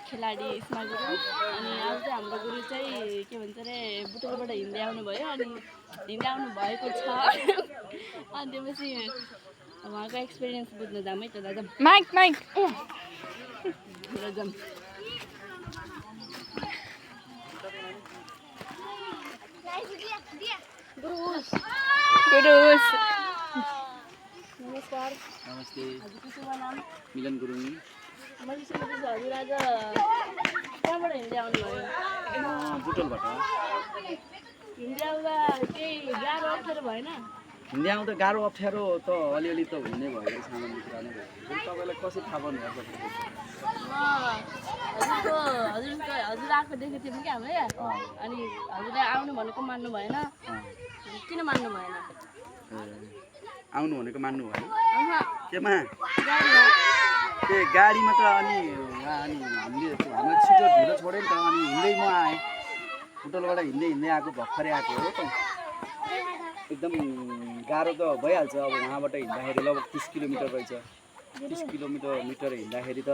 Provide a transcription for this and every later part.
खेलाडी इस्मा गुरुङ अनि आज चाहिँ हाम्रो गुरु चाहिँ के भन्छ अरे बुटोलबाट हिँड्दै आउनुभयो अनि हिँड्दै आउनु भएको छ अनि त्यसपछि उहाँको एक्सपिरियन्स बुझ्न जाऊँ है त दादा माइक जाऊँ गुरुस नमस्कार नमस्ते हजुरको शुभ नाम मिलन गुरुङ मैले सुनेको छु हजुर आज कहाँबाट हिँड्दै आउनुभयो बुटोलबाट हिँड्दै आउँदा केही गाह्रो अप्ठ्यारो भएन हिँड्दै आउँदा गाह्रो अप्ठ्यारो त अलिअलि त हुने भयो सामान्य कुरा नै भयो तपाईँलाई कसरी थाहा पाउनुभएको हजुर आएको देखेको थियौँ कि हामीले अनि हजुरले आउनु भनेको मान्नु भएन किन मान्नु भएन आउनु भनेको मान्नु भएन अहँ, केमा गाडीमा। ए गाडीमा त अनि हामीले हाम्रो छिटो ढिलो छोड्यो नि त अनि हिँड्दै म आएँ बुटोलबाट हिँड्दै आएको भर्खरै आएको हो त एकदम गाह्रो त भइहाल्छ अब उहाँबाट हिँड्दाखेरि लगभग 30 किलोमिटर रहेछ 30 किलोमिटर हिँड्दाखेरि त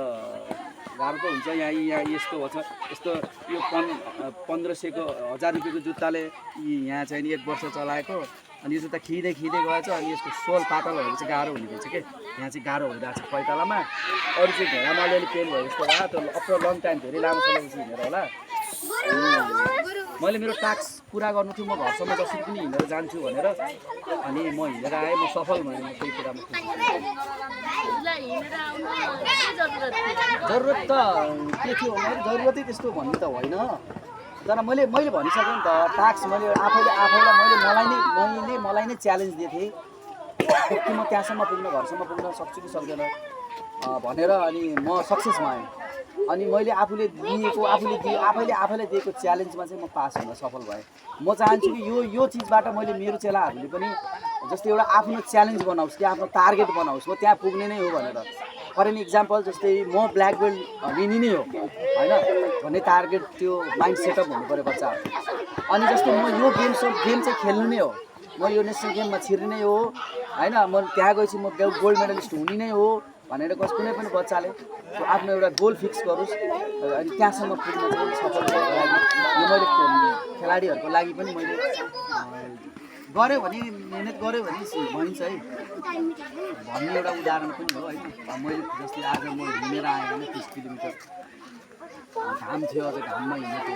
गाह्रो त हुन्छ यहाँ यस्तो भन्छ यस्तो यो 1500को 1000 रुपियाँको जुत्ताले यहाँ चाहिँ 1 वर्ष चलाएको अनि यो जुत्ता खिँदै गएछ अनि यसको सोल पातल भएर चाहिँ गाह्रो हुने रहेछ के यहाँ चाहिँ गाह्रो भइरहेको छ पैतालामा अरू चाहिँ घोडामा अलिअलि पेन भयो जस्तो भयो त्यो अफ्टर लङ टाइम धेरै लामो समयपछि हिँडेर होला मैले मेरो टास्क पुरा गर्नु थियो म घरसम्म जसरी पनि हिँडेर जान्छु भनेर अनि म हिँडेर आएँ म सफल भएँ म त्यही कुरामा हजुरलाई हिँडेर आउनु के जरुरत थियो? जरुरत त के थियो भने जरुरतै त्यस्तो भन्ने त होइन तर मैले भनिसकेँ नि त टास्क मैले आफैलाई मलाई नै च्यालेन्ज दिएको थिएँ कि म त्यहाँसम्म पुग्न घरसम्म पुग्न सक्छु कि सक्दैन भनेर अनि म सक्सेस भएँ अनि मैले आफैले आफैलाई दिएको च्यालेन्जमा चाहिँ म पास हुन सफल भएँ म चाहन्छु कि यो चिजबाट मैले मेरो चेलाहरूले पनि जस्तै एउटा आफ्नो च्यालेन्ज बनाओस् कि आफ्नो टार्गेट बनाओस् म त्यहाँ पुग्ने नै हो भनेर फर एन इक्जाम्पल जस्तै म ब्ल्याक बेल्ट लिने नै हो होइन भन्ने टार्गेट त्यो माइन्ड सेटअप हुनु पऱ्यो बच्चाहरू अनि जस्तै म यो गेम चाहिँ खेल्नु नै हो म यो नेसनल गेममा छिर्ने नै हो होइन म त्यहाँ गएपछि म गोल्ड मेडलिस्ट हुने नै हो भनेर कुनै पनि बच्चाले आफ्नो एउटा गोल फिक्स गरोस् अनि त्यहाँसम्म पुग्न चाहिँ सफल भएको लागि यो मैले खेलाडीहरूको लागि पनि मैले गऱ्यो भने मिहिनेत गऱ्यो भने भनिन्छ है भन्ने एउटा उदाहरण पनि हो होइन मैले जस्तै आज म हिँडेर आएँ भने 30 किलोमिटर घाम थियो अझ घाममा हिँडेको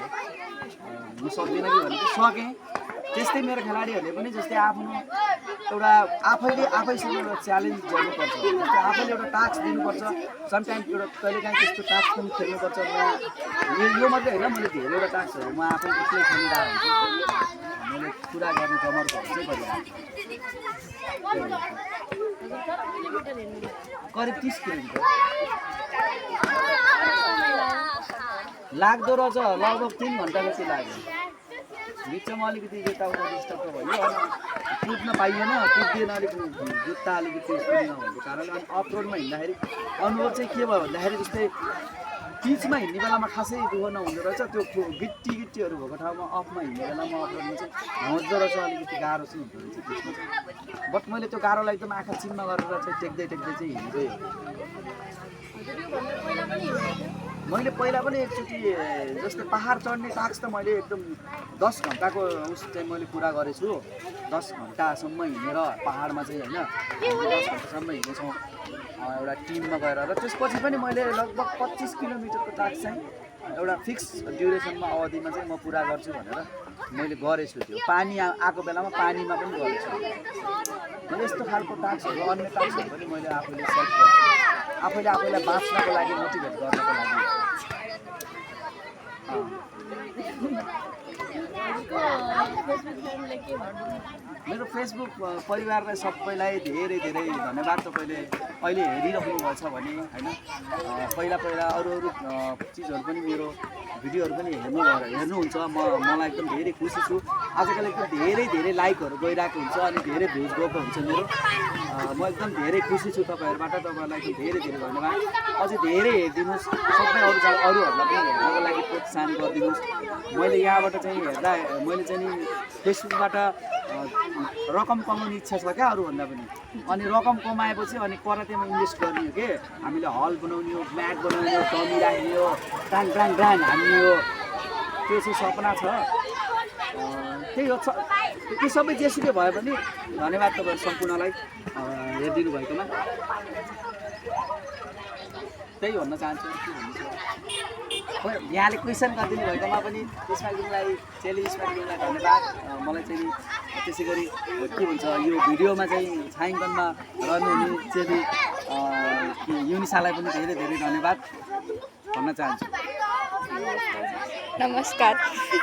म सक्दिनँ कि भनेको सकेँ त्यस्तै मेरो खेलाडीहरूले पनि जस्तै आफ्नो एउटा आफैसँग एउटा च्यालेन्ज गर्नुपर्छ जस्तै आफैले एउटा टास्क दिनुपर्छ समटाइम एउटा कहिलेकाहीँ त्यस्तो टास्क पनि खेल्नुपर्छ यो मात्रै होइन मैले धेरैवटा टास्कहरू म आफै एक्लै खेलिरहेको हुन्छु मैले पुरा गर्ने जमर्कोहरू चाहिँ गरिरहेको करिब 30 किलोमिटर लाग्दो रहेछ लगभग 3 घन्टा जति लाग्यो बिचमा अलिकति यताउता डिस्टर्ब त भयो अनि कुद्न पाइएन कुद्दिएन अलिक जुत्ता अलिकति सुनिन भएको कारणले अनि अफ रोडमा हिँड्दाखेरि अनुभव चाहिँ के भयो भन्दाखेरि जस्तै पिचमा हिँड्ने बेलामा खासै दुःख नहुँदो रहेछ त्यो गिट्टीहरू भएको ठाउँमा अफमा हिँड्ने बेलामा अफ रोडमा चाहिँ हुँदो रहेछ अलिकति गाह्रो चाहिँ हुँदो रहेछ त्यसमा चाहिँ बट मैले त्यो गाह्रोलाई एकदम आँखा चिम्मा गरेर चाहिँ टेक्दै चाहिँ हिँड्दै मैले पहिला पनि एकचोटि जस्तै पहाड चढ्ने टास्क त मैले एकदम 10 घन्टाको उस चाहिँ मैले पुरा गरेछु 10 घन्टासम्म हिँडेर पहाडमा चाहिँ होइन 10 घन्टासम्म हिँडेछौँ एउटा टिममा गएर र त्यसपछि पनि मैले लगभग 25 किलोमिटरको टास्क चाहिँ एउटा फिक्स ड्युरेसनमा अवधिमा चाहिँ म पुरा गर्छु भनेर मैले गरेछु त्यो पानी आएको बेलामा पानीमा पनि गरेछु मैले यस्तो खालको टास्कहरू अन्य टास्कहरू पनि मैले आफैले सेट गर्छु आफैलाई बाँच्नको लागि मोटिभेट गर्नको लागि मेरो फेसबुक परिवारलाई सबैलाई धेरै धन्यवाद तपाईँले अहिले हेरिराख्नु भएको छ भने होइन पहिला अरू चिजहरू पनि मेरो भिडियोहरू पनि हेर्नुहुन्छ मलाई एकदम धेरै खुसी छु आजकल एकदम धेरै लाइकहरू गइरहेको हुन्छ अनि धेरै भ्युज गएको हुन्छ मेरो म एकदम धेरै खुसी छु तपाईँहरूबाट तपाईँहरूलाई एकदम धेरै धन्यवाद अझै धेरै हेरिदिनुहोस् सबै अरूहरूलाई पनि हेर्नको लागि प्रोत्साहन प्रोत्साहन गरिदिनुहोस्। मैले यहाँबाट चाहिँ हेर्दा मैले चाहिँ नि फेसबुकबाट रकम कमाउने इच्छा छ क्या अरूभन्दा पनि। अनि रकम कमाएपछि अनि करातेमा इन्भेस्ट गर्ने हो के, हामीले हल बनाउने हो, म्याट बनाउने हो, डमी राख्ने हो, ब्रान्ड ब्रान्ड ब्रान्ड हान्ने हो, त्यो चाहिँ सपना छ। त्यही हो, त्यो सबै जेसुकै भयो भने धन्यवाद तपाईँ सम्पूर्णलाई हेरिदिनु भएकोमा। त्यही भन्न चाहन्छु। के भन्नु छ यहाँले क्वेसन गरिदिनु भएकोमा पनि इस्माइल गुरुङलाई, चेली इस्माइल गुरुङलाई धन्यवाद। मलाई चाहिँ नि त्यसै गरी के भन्छ यो भिडियोमा चाहिँ छायाङ्कनमा रहनुहुने चेली युनिसालाई पनि धेरै धेरै धन्यवाद भन्न चाहन्छु। नमस्कार।